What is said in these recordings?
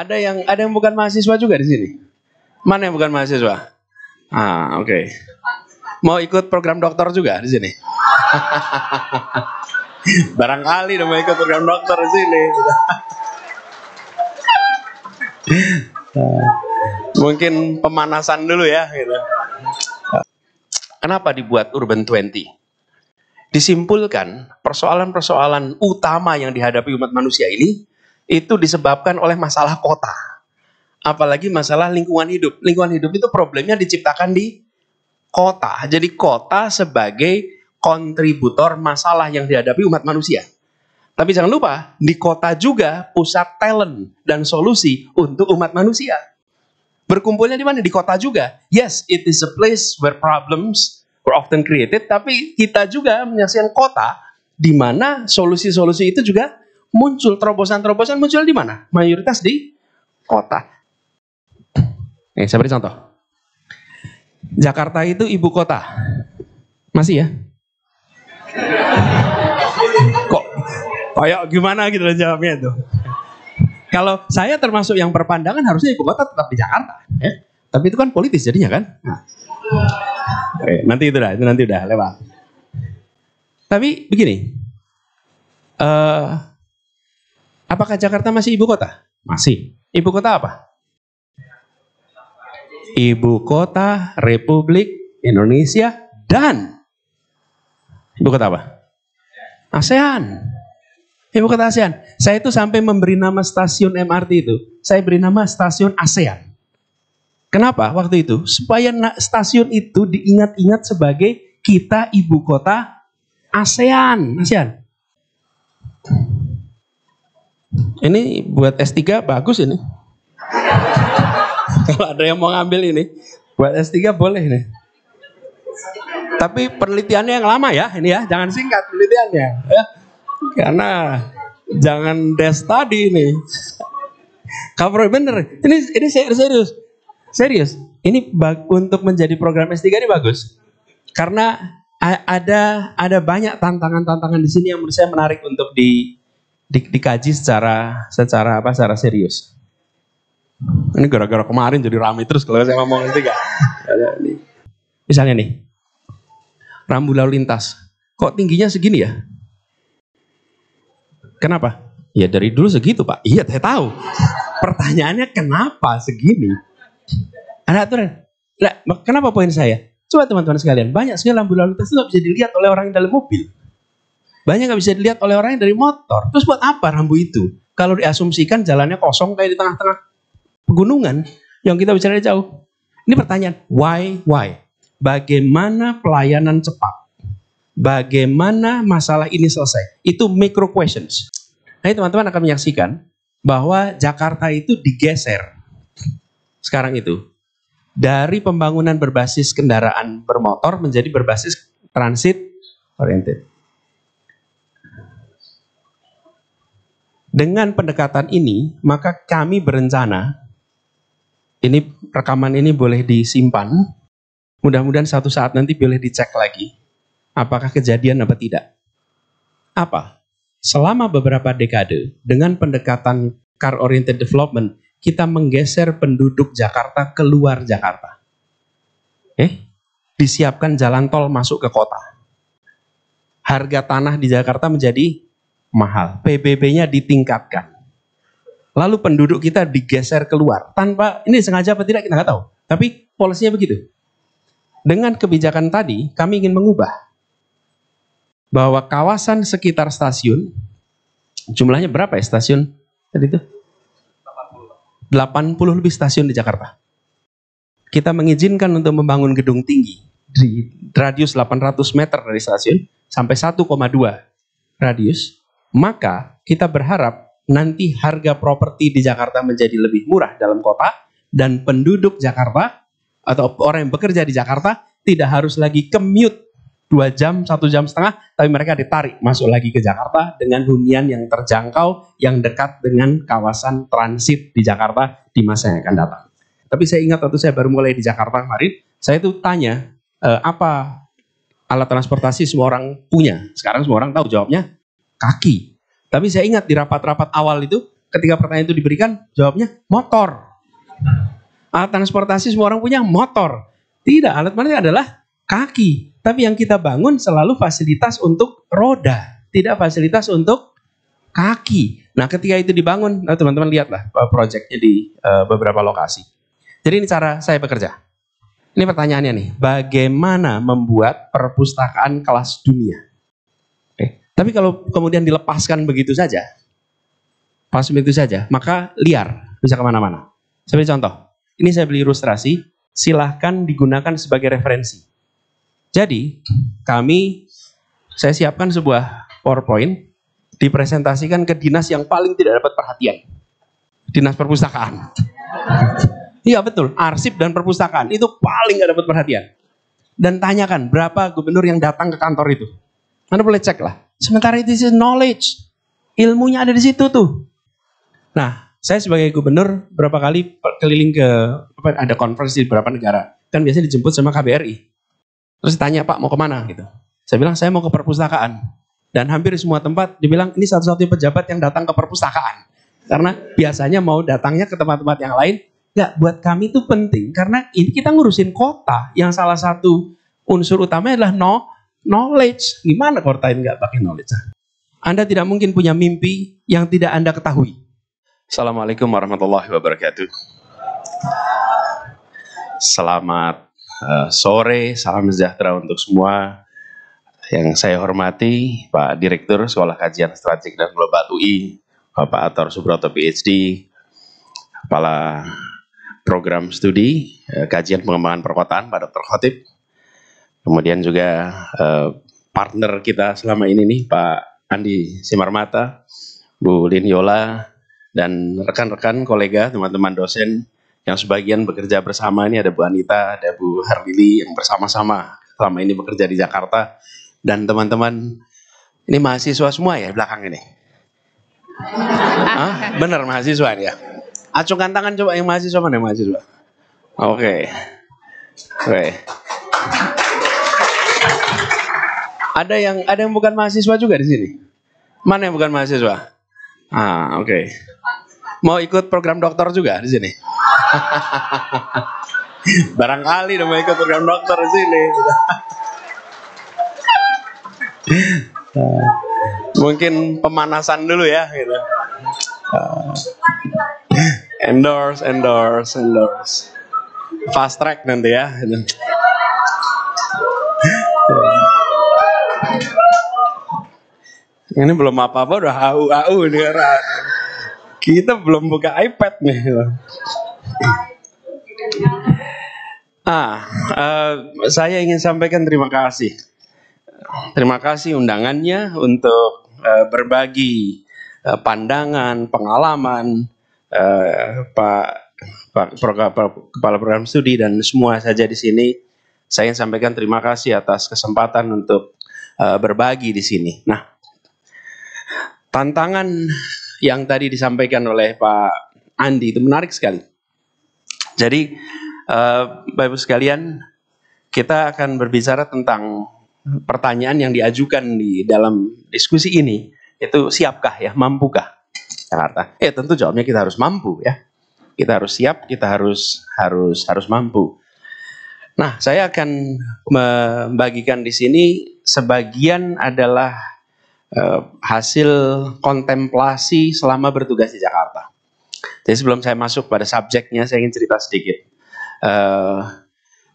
Ada yang bukan mahasiswa juga di sini? Mana yang bukan mahasiswa? Oke. Mau ikut program doktor juga di sini? Barangkali udah mau ikut program dokter di sini. Mungkin pemanasan dulu ya gitu. Kenapa dibuat Urban 20? Disimpulkan persoalan-persoalan utama yang dihadapi umat manusia ini itu disebabkan oleh masalah kota. Apalagi masalah lingkungan hidup. Lingkungan hidup itu problemnya diciptakan di kota. Jadi kota sebagai kontributor masalah yang dihadapi umat manusia. Tapi jangan lupa, di kota juga pusat talent dan solusi untuk umat manusia. Berkumpulnya di mana? Di kota juga. Yes, it is a place where problems were often created, tapi kita juga menyaksikan kota di mana solusi-solusi itu juga muncul. Terobosan-terobosan muncul di mana? Mayoritas di kota. Saya beri contoh. Jakarta itu ibu kota. Masih ya? Kok kayak gimana gitu jawabnya itu? Kalau saya termasuk yang berpandangan harusnya ibu kota tetap di Jakarta, ya. Tapi itu kan politis jadinya kan. Oke, nanti udah lewat. Tapi begini, apakah Jakarta masih ibu kota? Masih. Ibu kota apa? Ibu kota Republik Indonesia dan ibu kota apa? ASEAN. Ibu kota ASEAN. Saya itu sampai memberi nama stasiun MRT itu, saya beri nama stasiun ASEAN. Kenapa waktu itu? Supaya stasiun itu diingat-ingat sebagai kita ibu kota ASEAN. Ini buat S3 bagus ini. Kalau ada yang mau ngambil ini, buat S3 boleh nih. Tapi penelitiannya yang lama ya, ini ya, jangan singkat penelitiannya, ya. Karena jangan desk study ini. Cover bener. Ini serius. Ini untuk menjadi program S3 ini bagus. Karena ada banyak tantangan-tantangan di sini yang menurut saya menarik untuk dikaji secara serius. Ini gara-gara kemarin jadi ramai terus kalau saya ngomong S3. Misalnya nih, rambu lalu lintas. Kok tingginya segini ya? Kenapa? Ya dari dulu segitu Pak. Iya saya tahu. Pertanyaannya kenapa segini? Ada aturan. Nah, kenapa poin saya? Coba teman-teman sekalian, banyak sekali lampu lalu lintas itu gak bisa dilihat oleh orang yang dalam mobil. Banyak gak bisa dilihat oleh orang yang dari motor. Terus buat apa rambu itu? Kalau diasumsikan jalannya kosong kayak di tengah-tengah pegunungan yang kita bicara jauh. Ini pertanyaan, why? Bagaimana pelayanan cepat? Bagaimana masalah ini selesai? Itu micro questions. Nah, teman-teman akan menyaksikan bahwa Jakarta itu digeser sekarang itu dari pembangunan berbasis kendaraan bermotor menjadi berbasis transit oriented. Dengan pendekatan ini, maka kami berencana, ini rekaman ini boleh disimpan, mudah-mudahan suatu saat nanti boleh dicek lagi, apakah kejadian apa tidak. Apa? Selama beberapa dekade, dengan pendekatan car oriented development, kita menggeser penduduk Jakarta keluar Jakarta. Disiapkan jalan tol masuk ke kota. Harga tanah di Jakarta menjadi mahal. PBB-nya ditingkatkan. Lalu penduduk kita digeser keluar. Tanpa, ini sengaja apa tidak kita nggak tahu. Tapi polisinya begitu. Dengan kebijakan tadi, kami ingin mengubah bahwa kawasan sekitar stasiun, jumlahnya berapa ya stasiun tadi itu? 80 lebih stasiun di Jakarta. Kita mengizinkan untuk membangun gedung tinggi di radius 800 meter dari stasiun sampai 1,2 radius. Maka kita berharap nanti harga properti di Jakarta menjadi lebih murah dalam kota dan penduduk Jakarta atau orang yang bekerja di Jakarta tidak harus lagi commute 2 jam, 1 jam setengah, tapi mereka ditarik masuk lagi ke Jakarta dengan hunian yang terjangkau, yang dekat dengan kawasan transit di Jakarta di masa yang akan datang. Tapi saya ingat waktu saya baru mulai di Jakarta kemarin, saya itu tanya, apa alat transportasi semua orang punya? Sekarang semua orang tahu jawabnya, kaki. Tapi saya ingat di rapat-rapat awal itu, ketika pertanyaan itu diberikan, jawabnya motor. Alat transportasi semua orang punya motor. Tidak, alat transportasi adalah kaki. Tapi yang kita bangun selalu fasilitas untuk roda, tidak fasilitas untuk kaki. Nah, ketika itu dibangun, teman-teman lihatlah proyeknya di beberapa lokasi. Jadi ini cara saya bekerja. Ini pertanyaannya nih, bagaimana membuat perpustakaan kelas dunia? Oke. Tapi kalau kemudian dilepaskan begitu saja, maka liar, bisa kemana-mana. Sebagai contoh, ini saya beli ilustrasi, silahkan digunakan sebagai referensi. Jadi, saya siapkan sebuah PowerPoint, dipresentasikan ke dinas yang paling tidak dapat perhatian. Dinas perpustakaan. Iya betul, arsip dan perpustakaan itu paling gak dapat perhatian. Dan tanyakan berapa gubernur yang datang ke kantor itu. Anda boleh cek lah. Sementara itu knowledge, ilmunya ada di situ tuh. Nah, saya sebagai gubernur berapa kali keliling ke ada conference di beberapa negara. Kan biasanya dijemput sama KBRI. Terus ditanya, Pak mau kemana gitu. Saya bilang saya mau ke perpustakaan. Dan hampir di semua tempat dibilang ini satu-satunya pejabat yang datang ke perpustakaan. Karena biasanya mau datangnya ke tempat-tempat yang lain. Ya, buat kami itu penting karena ini kita ngurusin kota yang salah satu unsur utamanya adalah knowledge. Gimana kota ini nggak pakai knowledge? Anda tidak mungkin punya mimpi yang tidak Anda ketahui. Assalamualaikum warahmatullahi wabarakatuh. Selamat sore, salam sejahtera untuk semua. Yang saya hormati Pak Direktur Sekolah Kajian Strategik dan Global UI, Bapak Ator Subroto PhD, Kepala Program Studi Kajian Pengembangan Perkotaan Pak Dr. Khotib, kemudian juga partner kita selama ini nih Pak Andi Simarmata, Bu Lin Yola, dan rekan-rekan kolega teman-teman dosen yang sebagian bekerja bersama. Ini ada Bu Anita, ada Bu Harlili yang bersama-sama selama ini bekerja di Jakarta, dan teman-teman ini mahasiswa semua ya belakang ini. Bener mahasiswa ya. Acungkan tangan coba yang mahasiswa, mana yang mahasiswa? Oke. Ada yang bukan mahasiswa juga di sini. Mana yang bukan mahasiswa? Oke. Mau ikut program doktor juga di sini? Barangkali udah mau ikut program dokter di sini. Mungkin pemanasan dulu ya gitu. Endorse. Fast track nanti ya. Ini belum apa-apa udah AU nih. Kita belum buka iPad nih. Saya ingin sampaikan terima kasih. Terima kasih undangannya untuk berbagi pandangan, pengalaman Pak Kepala Program Studi dan semua saja di sini. Saya ingin sampaikan terima kasih atas kesempatan untuk berbagi di sini. Nah, tantangan yang tadi disampaikan oleh Pak Andi itu menarik sekali. Jadi, Bapak Ibu sekalian, kita akan berbicara tentang pertanyaan yang diajukan di dalam diskusi ini. Itu siapkah ya, mampukah Jakarta? Tentu jawabnya kita harus mampu ya. Kita harus siap, kita harus mampu. Nah, saya akan membagikan di sini sebagian adalah hasil kontemplasi selama bertugas di Jakarta. Jadi sebelum saya masuk pada subjeknya, saya ingin cerita sedikit.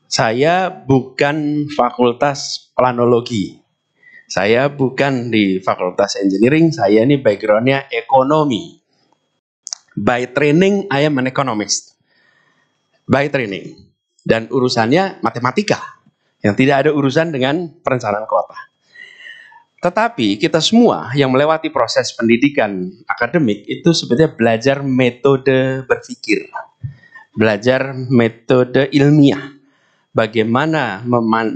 Saya bukan fakultas planologi. Saya bukan di fakultas engineering, saya ini backgroundnya ekonomi. By training, I am an economist. By training. Dan urusannya matematika. Yang tidak ada urusan dengan perencanaan kota. Tetapi kita semua yang melewati proses pendidikan akademik itu sebetulnya belajar metode berpikir. Belajar metode ilmiah. Bagaimana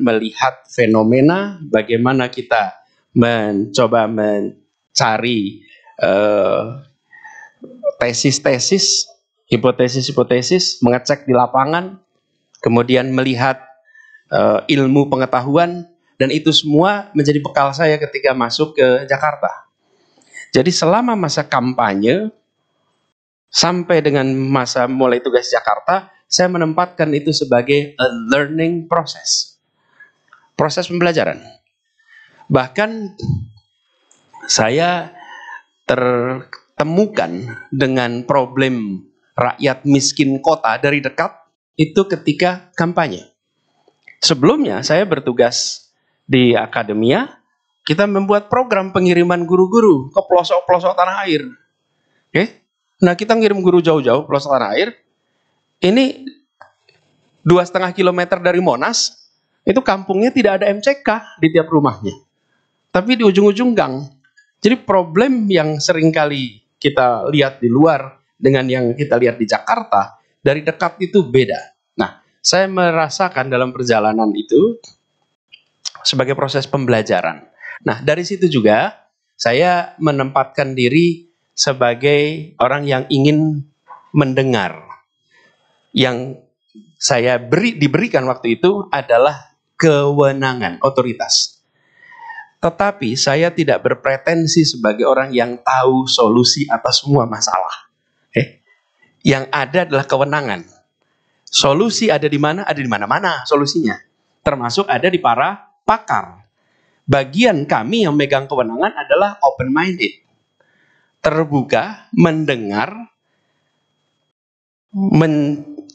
melihat fenomena, bagaimana kita mencoba mencari tesis-tesis, hipotesis-hipotesis, mengecek di lapangan, kemudian melihat ilmu pengetahuan, dan itu semua menjadi bekal saya ketika masuk ke Jakarta. Jadi selama masa kampanye, Sampai dengan masa mulai tugas Jakarta, saya menempatkan itu sebagai a learning process. Proses pembelajaran. Bahkan saya tertemukan dengan problem rakyat miskin kota dari dekat itu ketika kampanye. Sebelumnya saya bertugas di akademia, kita membuat program pengiriman guru-guru ke pelosok-pelosok tanah air. Oke? Nah, kita ngirim guru jauh-jauh pelosok tanah air. Ini 2,5 kilometer dari Monas, itu kampungnya tidak ada MCK di tiap rumahnya. Tapi di ujung-ujung gang. Jadi problem yang seringkali kita lihat di luar dengan yang kita lihat di Jakarta, dari dekat itu beda. Nah, saya merasakan dalam perjalanan itu sebagai proses pembelajaran. Nah, dari situ juga saya menempatkan diri sebagai orang yang ingin mendengar. Yang saya diberikan waktu itu adalah kewenangan, otoritas. Tetapi saya tidak berpretensi sebagai orang yang tahu solusi atas semua masalah. Yang ada adalah kewenangan. Solusi ada di mana? Ada di mana-mana solusinya. Termasuk ada di para pakar. Bagian kami yang megang kewenangan adalah open-minded. Terbuka, mendengar,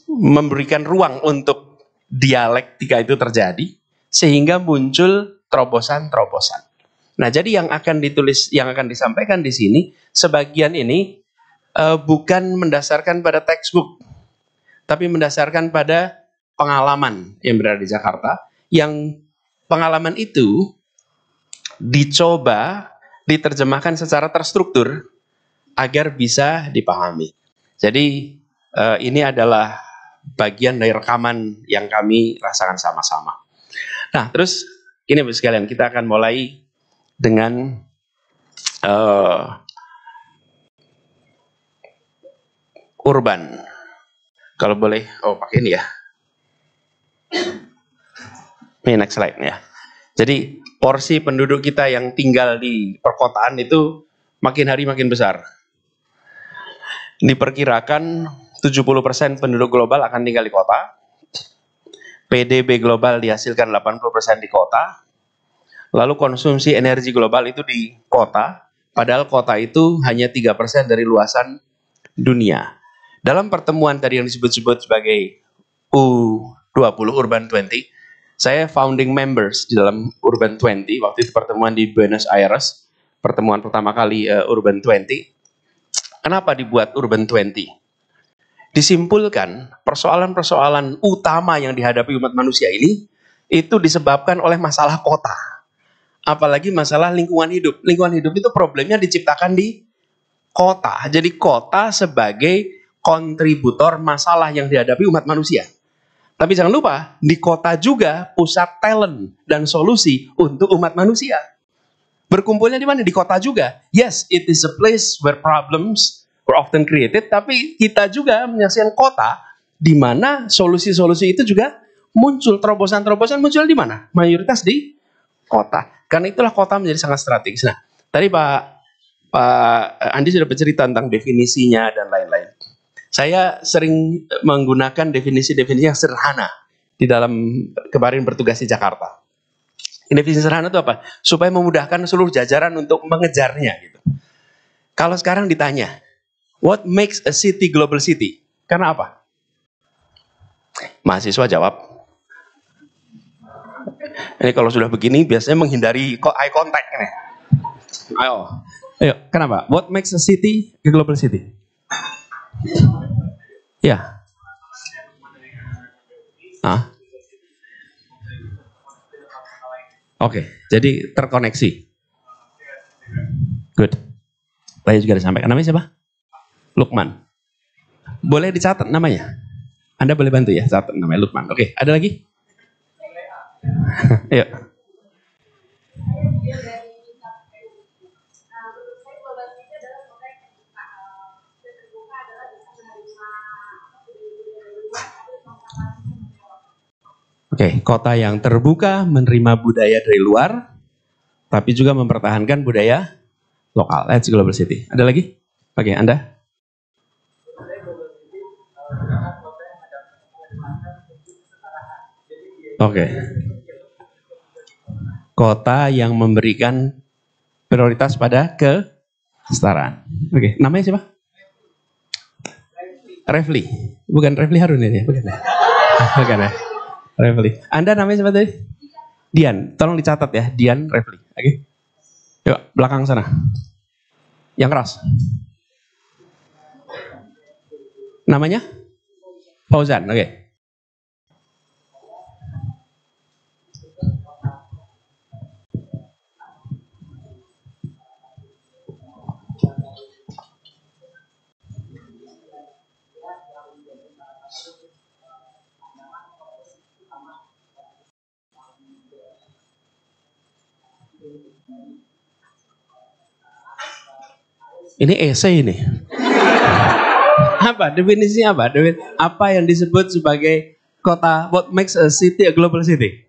memberikan ruang untuk dialektika itu terjadi, sehingga muncul terobosan-terobosan. Nah, jadi yang akan ditulis, yang akan disampaikan di sini, sebagian ini bukan mendasarkan pada textbook, tapi mendasarkan pada pengalaman yang berada di Jakarta, yang pengalaman itu dicoba diterjemahkan secara terstruktur agar bisa dipahami. Jadi ini adalah bagian dari rekaman yang kami rasakan sama-sama. Nah, terus ini Bapak sekalian, kita akan mulai dengan urban. Kalau boleh, pakai ini ya. Ini next slide ya. Jadi porsi penduduk kita yang tinggal di perkotaan itu makin hari makin besar. Diperkirakan 70% penduduk global akan tinggal di kota. PDB global dihasilkan 80% di kota. Lalu konsumsi energi global itu di kota. Padahal kota itu hanya 3% dari luasan dunia. Dalam pertemuan tadi yang disebut-sebut sebagai U20, Urban 20, saya founding members di dalam Urban 20, waktu itu pertemuan di Buenos Aires, pertemuan pertama kali Urban 20. Kenapa dibuat Urban 20? Disimpulkan, persoalan-persoalan utama yang dihadapi umat manusia ini, itu disebabkan oleh masalah kota. Apalagi masalah lingkungan hidup. Lingkungan hidup itu problemnya diciptakan di kota. Jadi kota sebagai kontributor masalah yang dihadapi umat manusia. Tapi jangan lupa, di kota juga pusat talent dan solusi untuk umat manusia. Berkumpulnya di mana? Di kota juga. Yes, it is a place where problems were often created, tapi kita juga menyaksikan kota di mana solusi-solusi itu juga muncul, terobosan-terobosan muncul di mana? Mayoritas di kota. Karena itulah kota menjadi sangat strategis. Nah, tadi Pak Andi sudah bercerita tentang definisinya dan lain-lain. Saya sering menggunakan definisi-definisi yang sederhana di dalam kemarin bertugas di Jakarta. Definisi sederhana itu apa? Supaya memudahkan seluruh jajaran untuk mengejarnya. Gitu. Kalau sekarang ditanya, what makes a city global city? Karena apa? Mahasiswa jawab. Ini kalau sudah begini biasanya menghindari eye contact. Nih. Ayo, kenapa? What makes a city a global city? Ya. Oke, jadi terkoneksi. Good. Tadi juga disampaikan. Namanya siapa? Lukman. Boleh dicatat namanya? Anda boleh bantu ya, catat namanya Lukman. Oke, ada lagi? Yuk. Oke, kota yang terbuka menerima budaya dari luar, tapi juga mempertahankan budaya lokal. That's global city. Ada lagi? Oke, Anda? Oke. Kota yang memberikan prioritas pada kesetaraan. Oke, namanya siapa? Refli. Bukan Refli Harun ini ya? Bukan ya? Bukan ya? Refli. Anda namanya siapa tadi? Dian. Tolong dicatat ya, Dian Refli. Oke. Yuk, belakang sana. Yang keras. Namanya? Fauzan, oke. Ini esai ini. Apa definisinya apa? Apa yang disebut sebagai kota? What makes a city a global city?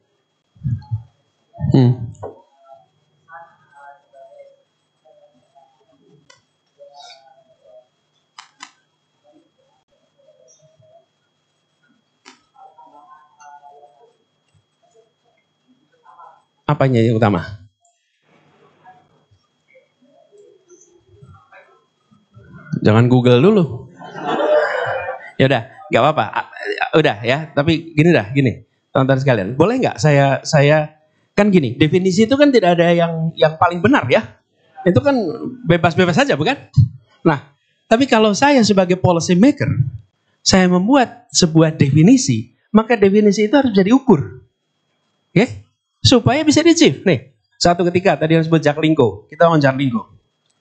Apanya yang utama? Jangan Google dulu. Ya udah, nggak apa-apa. Udah ya. Tapi gini dah, gini, teman-teman sekalian. Boleh nggak saya kan gini. Definisi itu kan tidak ada yang paling benar ya. Itu kan bebas-bebas saja, bukan? Nah, tapi kalau saya sebagai policy maker, saya membuat sebuah definisi, maka definisi itu harus jadi ukur, ya, supaya bisa di-achieve. Nih, satu ketika tadi yang disebut Jaklingko, kita wawancara Lingko.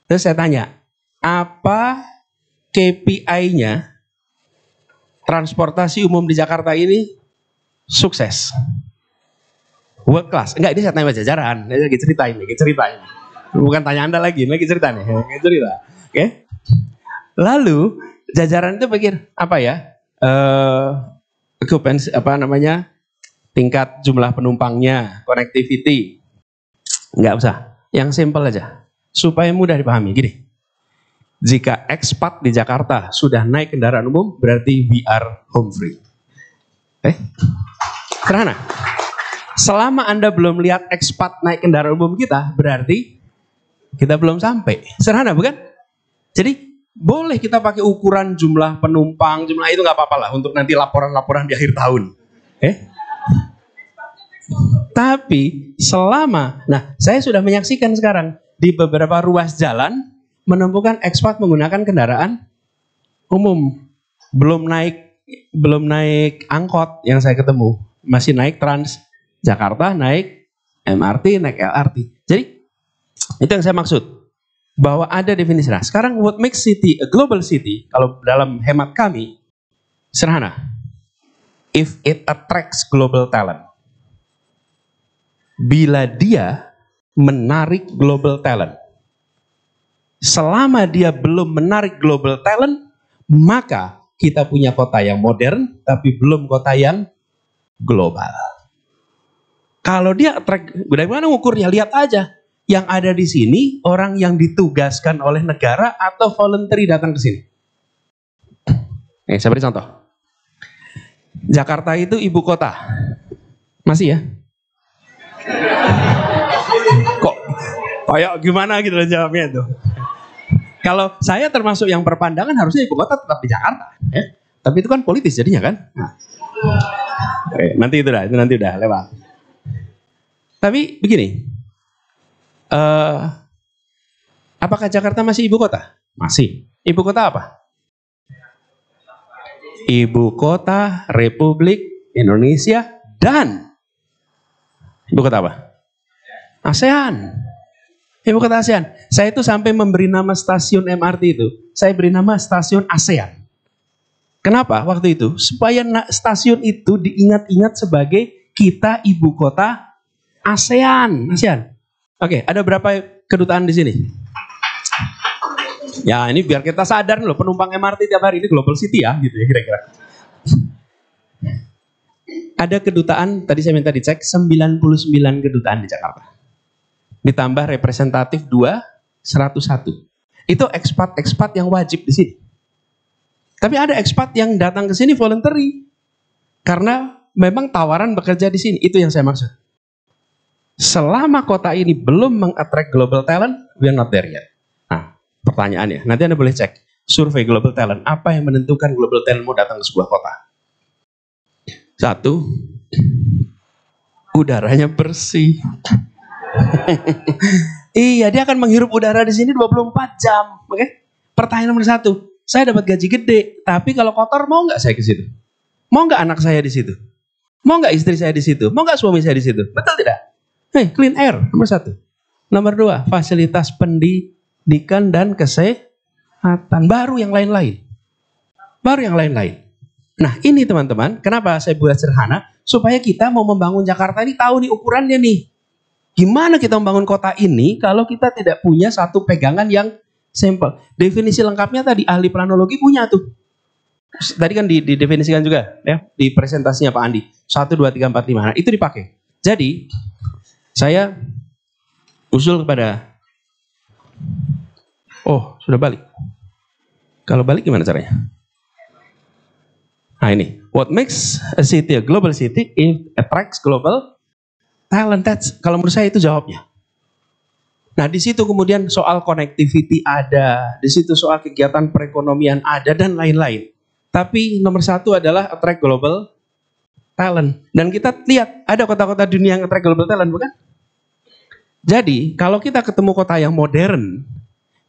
Terus saya tanya, apa KPI-nya transportasi umum di Jakarta ini sukses, world class? Enggak, ini saya tanya jajaran, ini lagi ceritain. Bukan tanya Anda lagi, lagi cerita nih, lagi cerita. Oke. Lalu jajaran itu pikir apa ya? Tingkat jumlah penumpangnya, connectivity. Enggak usah, yang simple aja, supaya mudah dipahami. Gini, jika expat di Jakarta sudah naik kendaraan umum, berarti we are home free. Sederhana. Selama Anda belum lihat expat naik kendaraan umum kita, berarti kita belum sampai. Sederhana, bukan? Jadi boleh kita pakai ukuran jumlah penumpang, jumlah itu nggak apa-apa lah untuk nanti laporan-laporan di akhir tahun. Tapi selama, nah saya sudah menyaksikan sekarang di beberapa ruas jalan menemukan ekspat menggunakan kendaraan umum, belum naik angkot yang saya ketemu, masih naik Trans Jakarta, naik MRT, naik LRT. Jadi itu yang saya maksud, bahwa ada definisi. Nah, sekarang what makes city a global city, kalau dalam hemat kami, sederhana. If it attracts global talent. Bila dia menarik global talent. Selama dia belum menarik global talent, maka kita punya kota yang modern, tapi belum kota yang global. Kalau dia attract, bagaimana ngukurnya? Lihat aja. Yang ada di sini orang yang ditugaskan oleh negara atau voluntary datang ke sini. Saya beri contoh. Jakarta itu ibu kota. Masih ya? Kok kayak gimana gitu jawabnya itu. Kalau saya termasuk yang berpandangan harusnya ibu kota tetap di Jakarta. Ya? Tapi itu kan politis jadinya kan. Nah. Nanti itu udah lewat. Tapi begini. Apakah Jakarta masih ibu kota? Masih. Ibu kota apa? Ibu kota Republik Indonesia dan ibu kota apa? ASEAN. Ibu kota ASEAN. Saya itu sampai memberi nama stasiun MRT itu, saya beri nama stasiun ASEAN. Kenapa waktu itu? Supaya stasiun itu diingat-ingat sebagai kita ibu kota ASEAN. Oke, ada berapa kedutaan di sini? Ya, ini biar kita sadar loh, penumpang MRT tiap hari ini global city ya, gitu ya kira-kira. Ada kedutaan, tadi saya minta dicek, 99 kedutaan di Jakarta. Ditambah representatif 101. Itu ekspat yang wajib di sini. Tapi ada ekspat yang datang ke sini voluntary. Karena memang tawaran bekerja di sini. Itu yang saya maksud. Selama kota ini belum meng-attract global talent, we are not there yet. Nah, pertanyaannya, nanti Anda boleh cek survei global talent, apa yang menentukan global talent mau datang ke sebuah kota? Satu, udaranya bersih. Iya, dia akan menghirup udara di sini 24 jam. Oke? Pertanyaan nomor satu, saya dapat gaji gede, tapi kalau kotor mau nggak saya ke situ? Mau nggak anak saya di situ? Mau nggak istri saya di situ? Mau nggak suami saya di situ? Betul tidak? Clean air, nomor satu. Nomor dua, fasilitas pendidikan dan kesehatan. Baru yang lain-lain. Nah ini teman-teman, kenapa saya buat sederhana? Supaya kita mau membangun Jakarta ini tahu nih ukurannya nih. Gimana kita membangun kota ini kalau kita tidak punya satu pegangan yang simple. Definisi lengkapnya tadi ahli planologi punya tuh. Tadi kan didefinisikan juga ya di presentasinya Pak Andi. 1, 2, 3, 4, 5. Nah itu dipakai. Jadi saya usul kepada, sudah balik. Kalau balik gimana caranya? Nah ini, what makes a city a global city? It attracts global talent. Kalau menurut saya itu jawabnya. Nah di situ kemudian soal connectivity ada, di situ soal kegiatan perekonomian ada dan lain-lain. Tapi nomor satu adalah attract global talent. Dan kita lihat ada kota-kota dunia yang attract global talent, bukan? Jadi, kalau kita ketemu kota yang modern,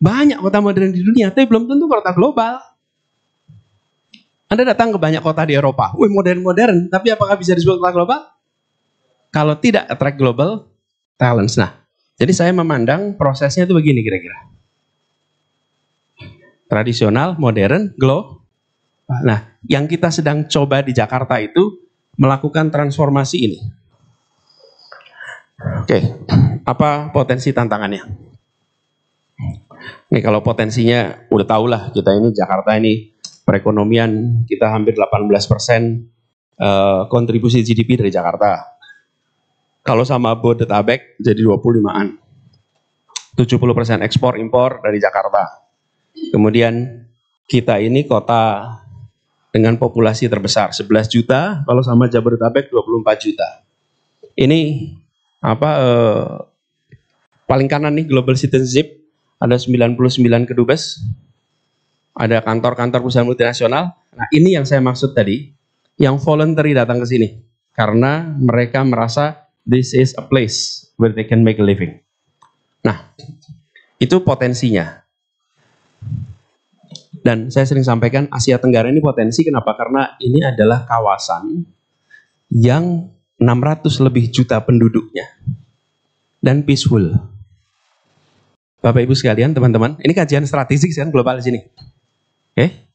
banyak kota modern di dunia, tapi belum tentu kota global. Anda datang ke banyak kota di Eropa, modern-modern, tapi apakah bisa disebut kota global? Kalau tidak attract global talents. Nah, jadi saya memandang prosesnya itu begini kira-kira. Tradisional, modern, global. Nah, yang kita sedang coba di Jakarta itu melakukan transformasi ini. Oke, apa potensi tantangannya? Nih kalau potensinya udah tau lah, kita ini Jakarta ini perekonomian kita hampir 18% kontribusi GDP dari Jakarta. Kalau sama Bodetabek jadi 25-an. 70% ekspor impor dari Jakarta. Kemudian kita ini kota dengan populasi terbesar 11 juta, kalau sama Jabodetabek 24 juta. Ini paling kanan nih global citizenship, ada 99 kedubes, ada kantor-kantor perusahaan multinasional. Nah ini yang saya maksud tadi, yang voluntary datang ke sini karena mereka merasa this is a place where they can make a living. Nah itu potensinya. Dan saya sering sampaikan Asia Tenggara ini potensi, kenapa? Karena ini adalah kawasan yang 600 lebih juta penduduknya dan peaceful. Bapak Ibu sekalian, teman-teman, ini kajian strategik kan global di sini. Oke.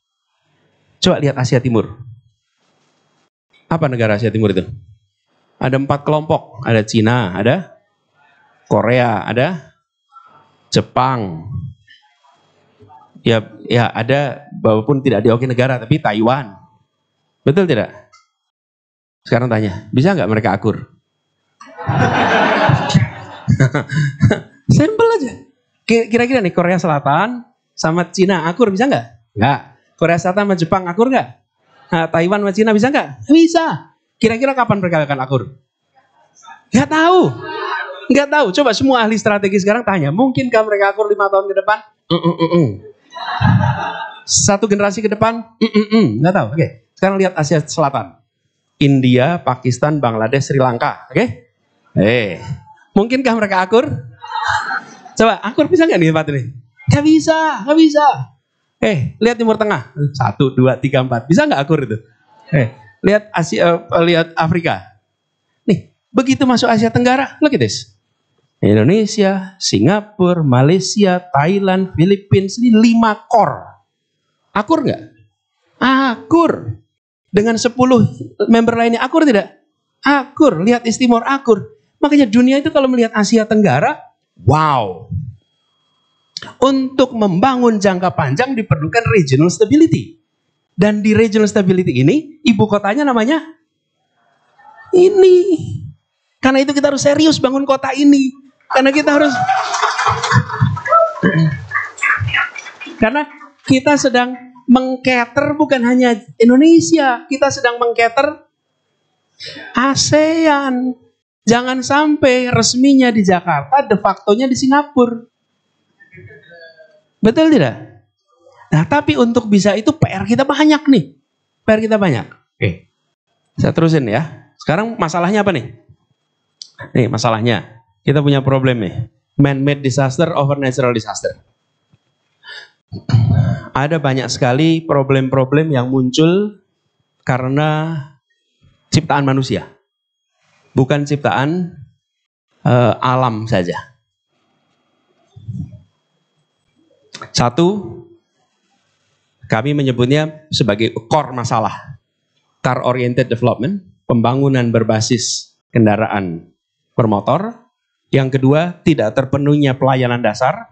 Coba lihat Asia Timur. Apa negara Asia Timur itu? Ada 4 kelompok, ada Cina, ada Korea, ada Jepang. Ya ada, walaupun tidak diakui negara, tapi Taiwan. Betul tidak? Sekarang tanya, bisa nggak mereka akur? Simple aja. Kira-kira nih Korea Selatan sama Cina akur bisa nggak? Nggak. Korea Selatan sama Jepang akur nggak? Nah, Taiwan sama Cina bisa nggak? Bisa. Kira-kira kapan mereka akan akur? Nggak tahu. Nggak tahu. Coba semua ahli strategi sekarang tanya, mungkinkah mereka akur 5 tahun ke depan? 1 generasi ke depan? Nggak tahu. Oke. Sekarang lihat Asia Selatan. India, Pakistan, Bangladesh, Sri Lanka. Oke? Mungkinkah mereka akur? Coba, akur bisa nggak nih tempat ini? Nggak bisa. Lihat Timur Tengah. 1, 2, 3, 4. Bisa nggak akur itu? Lihat Asia, lihat Afrika. Nih, begitu masuk Asia Tenggara, look at this. Indonesia, Singapura, Malaysia, Thailand, Filipina, ini 5 core. Akur nggak? Akur. Dengan 10 member lainnya akur tidak? Akur. Lihat East Timor akur. Makanya dunia itu kalau melihat Asia Tenggara, wow. Untuk membangun jangka panjang diperlukan regional stability. Dan di regional stability ini, ibu kotanya namanya ini. Karena itu kita harus serius bangun kota ini. Karena kita sedang mengcater bukan hanya Indonesia, kita sedang mengcater ASEAN. Jangan sampai resminya di Jakarta, de facto-nya di Singapura. Betul tidak? Nah, tapi untuk bisa itu PR kita banyak nih. PR kita banyak. Oke. Saya terusin ya. Sekarang masalahnya apa nih? Nih masalahnya. Kita punya problem nih. Man-made disaster over natural disaster. Ada banyak sekali problem-problem yang muncul karena ciptaan manusia. Bukan ciptaan alam saja. Satu, kami menyebutnya sebagai core masalah. Car oriented development, pembangunan berbasis kendaraan bermotor. Yang kedua, tidak terpenuhinya pelayanan dasar,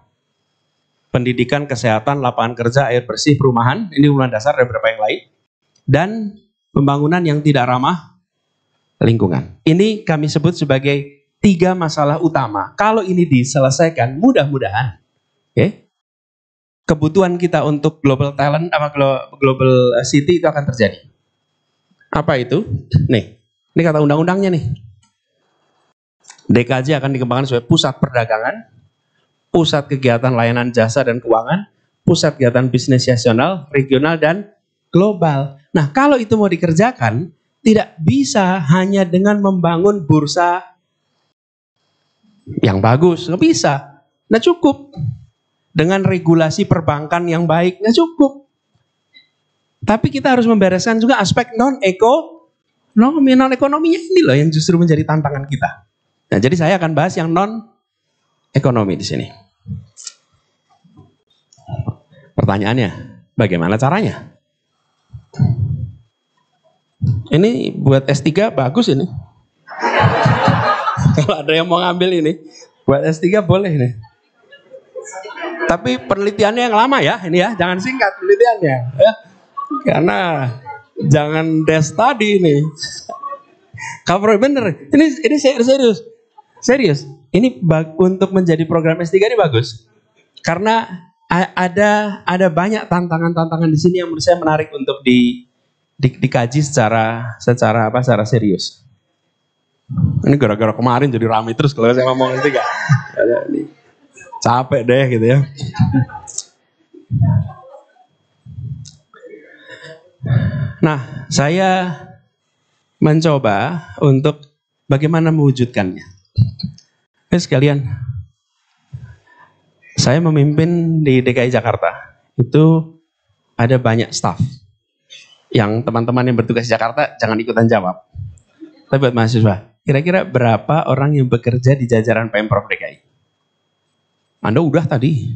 pendidikan, kesehatan, lapangan kerja, air bersih, perumahan. Ini pembangunan dasar dan beberapa yang lain. Dan pembangunan yang tidak ramah lingkungan. Ini kami sebut sebagai 3 masalah utama. Kalau ini diselesaikan, mudah-mudahan, kebutuhan kita untuk global talent sama global city itu akan terjadi. Apa itu? Nih, ini kata undang-undangnya nih. DKJ akan dikembangkan sebagai pusat perdagangan, pusat kegiatan layanan jasa dan keuangan, pusat kegiatan bisnis nasional, regional, dan global. Nah, kalau itu mau dikerjakan, tidak bisa hanya dengan membangun bursa yang bagus. Nggak bisa. Nggak cukup. Dengan regulasi perbankan yang baik, nggak cukup. Tapi kita harus membereskan juga aspek non-ekonominya ini loh yang justru menjadi tantangan kita. Nah, jadi saya akan bahas yang non-ekonomi di sini. Pertanyaannya, bagaimana caranya? Ini buat S3 bagus ini. Kalau ada yang mau ngambil ini, buat S3 boleh nih. Tapi penelitiannya yang lama ya, ini ya, jangan singkat penelitiannya. Ya. Karena jangan desk study ini. Cover bener. Ini serius. Ini untuk menjadi program S3 ini bagus. Karena ada banyak tantangan-tantangan di sini yang menurut saya menarik untuk dikaji secara serius. Ini gara-gara kemarin jadi ramai terus kalau saya ngomong S3. Capek deh gitu ya. Nah, saya mencoba untuk bagaimana mewujudkannya. Sekalian, saya memimpin di DKI Jakarta. Itu ada banyak staff. Yang teman-teman yang bertugas di Jakarta jangan ikutan jawab. Tapi buat mahasiswa, kira-kira berapa orang yang bekerja di jajaran Pemprov DKI? Anda udah tadi.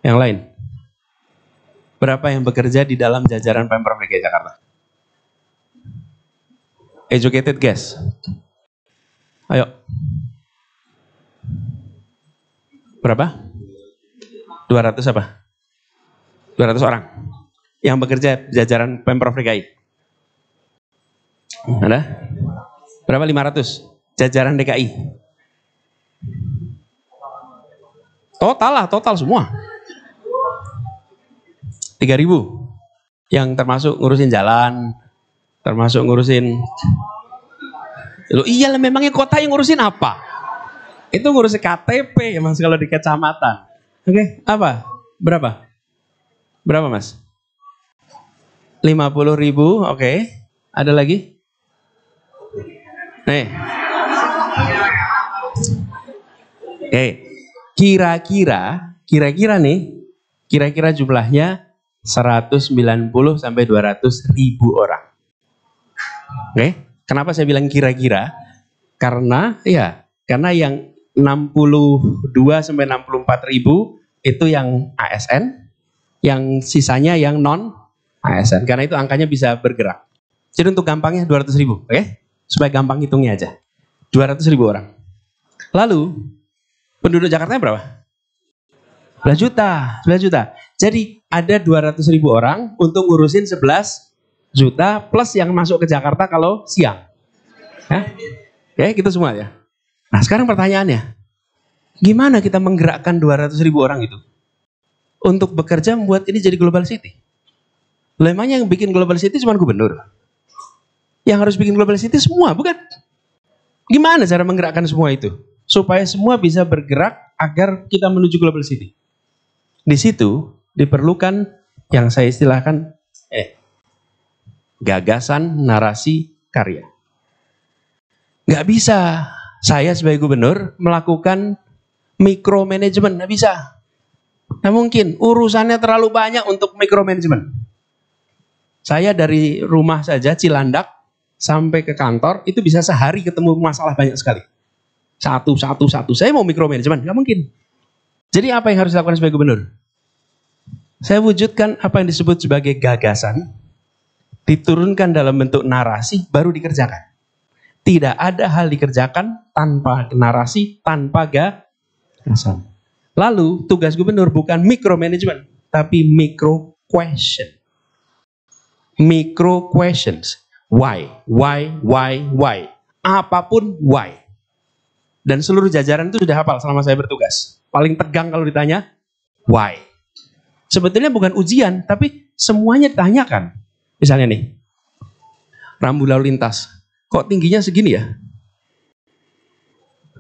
Yang lain. Berapa yang bekerja di dalam jajaran Pemprov DKI Jakarta? Educated guess. Ayo. Berapa? 200 apa? 200 orang. Yang bekerja jajaran Pemprov DKI. Ada? Berapa? 500. Jajaran DKI. Total semua. 3.000. Yang termasuk ngurusin jalan, termasuk ngurusin. Loh, iyalah memangnya kota yang ngurusin apa? Itu ngurusin KTP ya Mas kalau di kecamatan. Oke, apa? Berapa? Berapa Mas? 50.000, oke. Ada lagi? Nih. Oke. Kira-kira jumlahnya 190 sampai 200 ribu orang. Oke, kenapa saya bilang kira-kira? Karena yang 62 sampai 64 ribu itu yang ASN, yang sisanya yang non ASN. Karena itu angkanya bisa bergerak. Jadi untuk gampangnya 200 ribu, oke? Supaya gampang hitungnya aja. 200 ribu orang. Lalu penduduk Jakarta berapa? 11 juta. Jadi ada 200 ribu orang untuk ngurusin 11 juta plus yang masuk ke Jakarta kalau siang. Ya, gitu semua ya. Nah sekarang pertanyaannya, gimana kita menggerakkan 200 ribu orang itu untuk bekerja membuat ini jadi global city? Lemanya yang bikin global city cuma gubernur. Yang harus bikin global city semua, bukan? Gimana cara menggerakkan semua itu? Supaya semua bisa bergerak agar kita menuju global city. Di situ diperlukan yang saya istilahkan gagasan, narasi, karya. Nggak bisa saya sebagai gubernur melakukan micromanagement, nggak bisa. Nah mungkin urusannya terlalu banyak untuk micromanagement. Saya dari rumah saja Cilandak sampai ke kantor itu bisa sehari ketemu masalah banyak sekali. Satu. Saya mau micromanagement, nggak mungkin. Jadi apa yang harus dilakukan sebagai gubernur? Saya wujudkan apa yang disebut sebagai gagasan, diturunkan dalam bentuk narasi, baru dikerjakan. Tidak ada hal dikerjakan tanpa narasi, tanpa gagasan. Lalu tugas gubernur bukan micromanagement, tapi micro question. Micro questions. Why? Apapun why. Dan seluruh jajaran itu sudah hafal selama saya bertugas. Paling tegang kalau ditanya, why? Sebetulnya bukan ujian, tapi semuanya ditanyakan. Misalnya nih, rambu lalu lintas. Kok tingginya segini ya?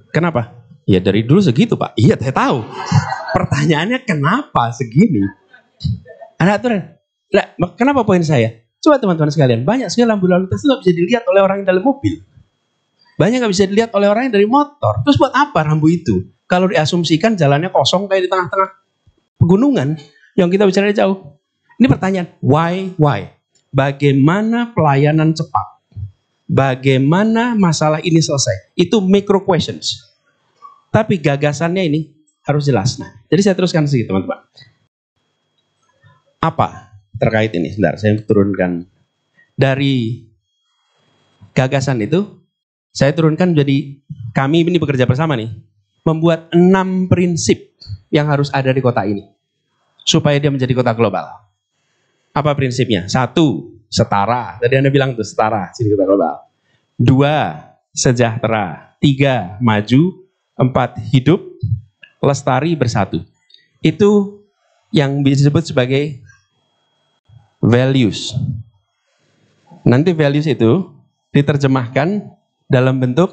Kenapa? Ya dari dulu segitu Pak. Iya saya tahu. Pertanyaannya kenapa segini? Ada aturan. Nah, kenapa poin saya? Coba teman-teman sekalian, banyak sekali rambu lalu lintas itu nggak bisa dilihat oleh orang yang dalam mobil. Banyak nggak bisa dilihat oleh orang yang dari motor. Terus buat apa rambu itu? Kalau diasumsikan jalannya kosong kayak di tengah-tengah pegunungan, yang kita bicara jauh. Ini pertanyaan, why? Bagaimana pelayanan cepat? Bagaimana masalah ini selesai? Itu micro questions. Tapi gagasannya ini harus jelas. Nah, jadi saya teruskan sedikit teman-teman. Apa terkait ini? Sebentar, saya turunkan. Dari gagasan itu, saya turunkan jadi kami ini bekerja bersama nih. Membuat 6 prinsip yang harus ada di kota ini. Supaya dia menjadi kota global. Apa prinsipnya? 1, setara. Tadi Anda bilang tuh setara, jadi kota global. 2, sejahtera. 3, maju. 4, hidup. Lestari, bersatu. Itu yang disebut sebagai values. Nanti values itu diterjemahkan dalam bentuk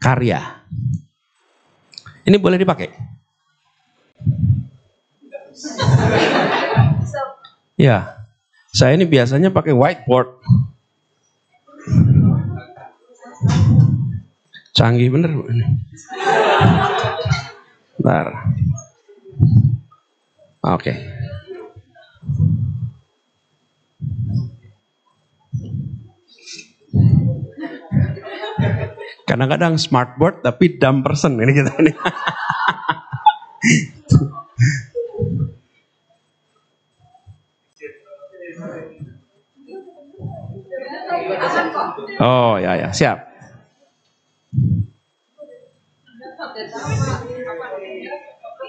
karya. Ini boleh dipakai? Ya, saya ini biasanya pakai whiteboard. Canggih bener. Bentar. Oke. Kadang-kadang smartboard tapi dumb person ini kita ini. Oh ya siap.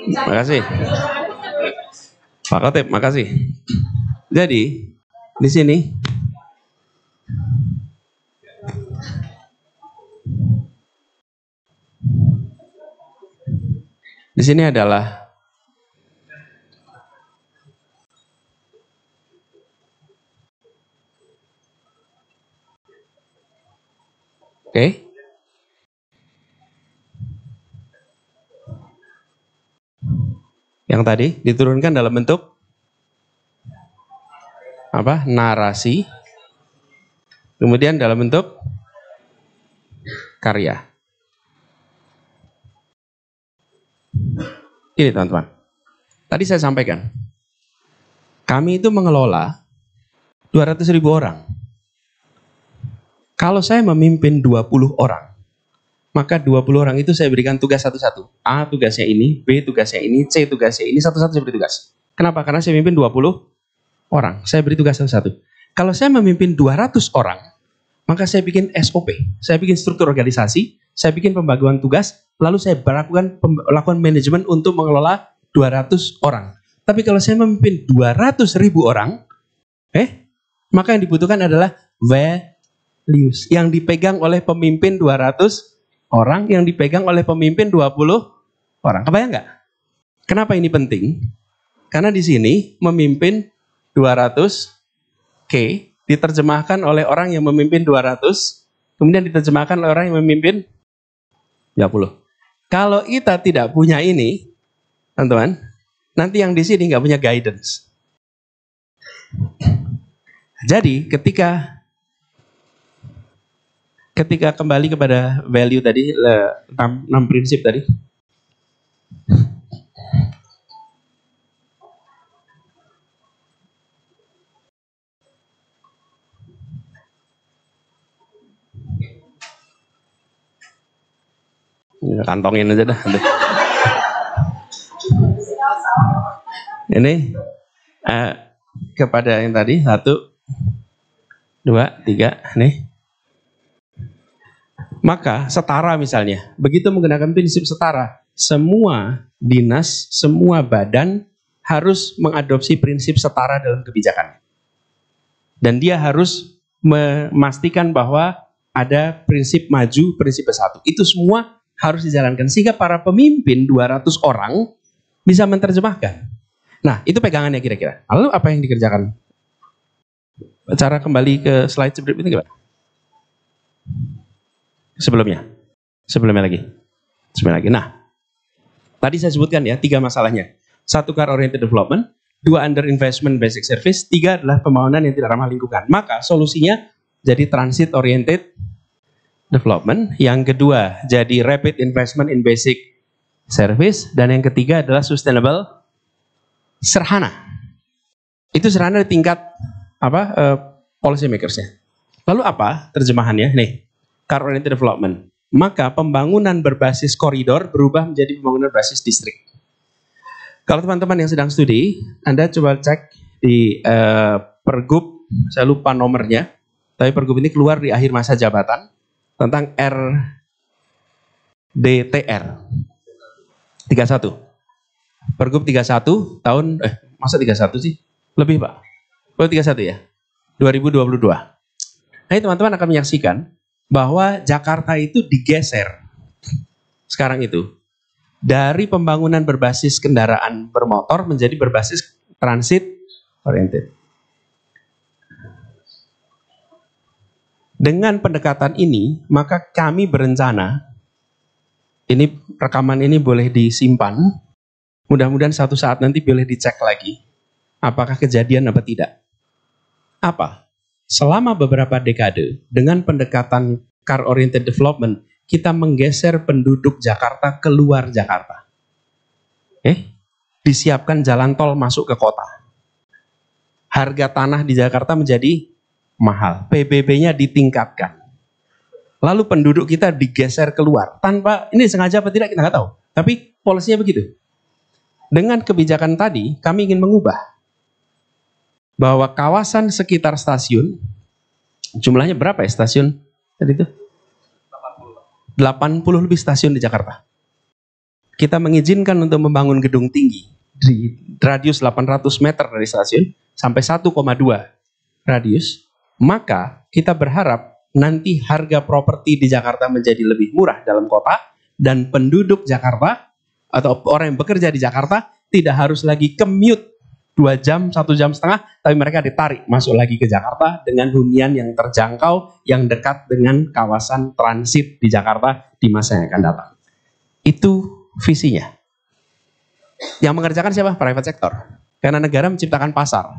Makasih. Pak Khotib, makasih. Jadi di sini adalah oke. Yang tadi diturunkan dalam bentuk apa? Narasi. Kemudian dalam bentuk karya. Ini teman-teman. Tadi saya sampaikan. Kami itu mengelola 200.000 orang. Kalau saya memimpin 20 orang, maka 20 orang itu saya berikan tugas satu-satu. A tugasnya ini, B tugasnya ini, C tugasnya ini, satu-satu saya beri tugas. Kenapa? Karena saya memimpin 20 orang. Saya beri tugas satu-satu. Kalau saya memimpin 200 orang, maka saya bikin SOP. Saya bikin struktur organisasi, saya bikin pembagian tugas, lalu saya lakukan manajemen untuk mengelola 200 orang. Tapi kalau saya memimpin 200.000 orang, maka yang dibutuhkan adalah values yang dipegang oleh pemimpin 200 orang, yang dipegang oleh pemimpin 20 orang. Kebayang nggak? Kenapa ini penting? Karena di sini memimpin 200K diterjemahkan oleh orang yang memimpin 200, kemudian diterjemahkan oleh orang yang memimpin 30. Kalau kita tidak punya ini, teman-teman, nanti yang di sini nggak punya guidance. Jadi ketika kembali kepada value tadi, 6 prinsip tadi, kantongin aja dah. Ini kepada yang tadi 1, 2, 3 nih. Maka setara misalnya, begitu menggunakan prinsip setara, semua dinas, semua badan harus mengadopsi prinsip setara dalam kebijakan. Dan dia harus memastikan bahwa ada prinsip maju, prinsip bersatu. Itu semua harus dijalankan sehingga para pemimpin 200 orang bisa menerjemahkan. Nah, itu pegangannya kira-kira. Lalu apa yang dikerjakan? Cara kembali ke slide sebelum itu gimana? Sebelumnya lagi. Nah, tadi saya sebutkan ya 3 masalahnya. 1, car oriented development, 2, under investment basic service, 3 adalah pembangunan yang tidak ramah lingkungan. Maka solusinya jadi transit oriented development, yang kedua jadi rapid investment in basic service, dan yang ketiga adalah sustainable serhana. Itu serhana di tingkat policy makersnya. Lalu apa terjemahannya? Nih, car oriented development. Maka pembangunan berbasis koridor berubah menjadi pembangunan berbasis distrik. Kalau teman-teman yang sedang studi, Anda coba cek di Pergub, saya lupa nomornya, tapi Pergub ini keluar di akhir masa jabatan, tentang RDTR 31. Pergub 31 tahun, masa 31 sih? Lebih Pak. Oh 31 ya? 2022. Nah teman-teman akan menyaksikan bahwa Jakarta itu digeser sekarang itu dari pembangunan berbasis kendaraan bermotor menjadi berbasis transit oriented. Dengan pendekatan ini, maka kami berencana, ini rekaman ini boleh disimpan, mudah-mudahan suatu saat nanti boleh dicek lagi, apakah kejadian apa tidak. Apa? Selama beberapa dekade, dengan pendekatan car oriented development, kita menggeser penduduk Jakarta keluar Jakarta. Disiapkan jalan tol masuk ke kota. Harga tanah di Jakarta menjadi mahal, PBB-nya ditingkatkan. Lalu penduduk kita digeser keluar. Tanpa, ini sengaja apa tidak kita nggak tahu. Tapi polisinya begitu. Dengan kebijakan tadi, kami ingin mengubah bahwa kawasan sekitar stasiun, jumlahnya berapa ya stasiun tadi itu? 80 lebih stasiun di Jakarta. Kita mengizinkan untuk membangun gedung tinggi di radius 800 meter dari stasiun sampai 1,2 radius. Maka kita berharap nanti harga properti di Jakarta menjadi lebih murah dalam kota, dan penduduk Jakarta atau orang yang bekerja di Jakarta tidak harus lagi commute 2 jam, 1 jam setengah, tapi mereka ditarik masuk lagi ke Jakarta dengan hunian yang terjangkau, yang dekat dengan kawasan transit di Jakarta di masa yang akan datang. Itu visinya. Yang mengerjakan siapa? Private sector. Karena negara menciptakan pasar.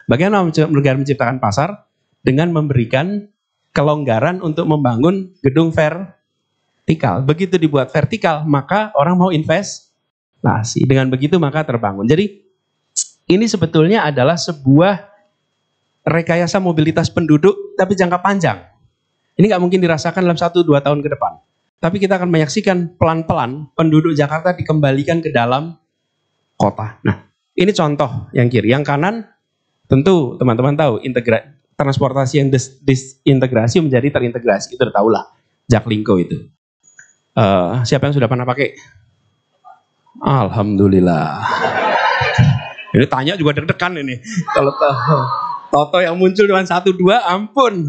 Bagaimana negara menciptakan pasar? Dengan memberikan kelonggaran untuk membangun gedung vertikal. Begitu dibuat vertikal, maka orang mau investasi. Dengan begitu maka terbangun. Jadi ini sebetulnya adalah sebuah rekayasa mobilitas penduduk tapi jangka panjang. Ini nggak mungkin dirasakan dalam 1-2 tahun ke depan. Tapi kita akan menyaksikan pelan-pelan penduduk Jakarta dikembalikan ke dalam kota. Nah, ini contoh yang kiri. Yang kanan tentu teman-teman tahu transportasi yang disintegrasi menjadi terintegrasi. Itu udah tahu lah, Jaklingko itu. Siapa yang sudah pernah pakai? Alhamdulillah. Ini tanya juga deg-degan ini. Kalau Toto yang muncul cuma 1-2, ampun.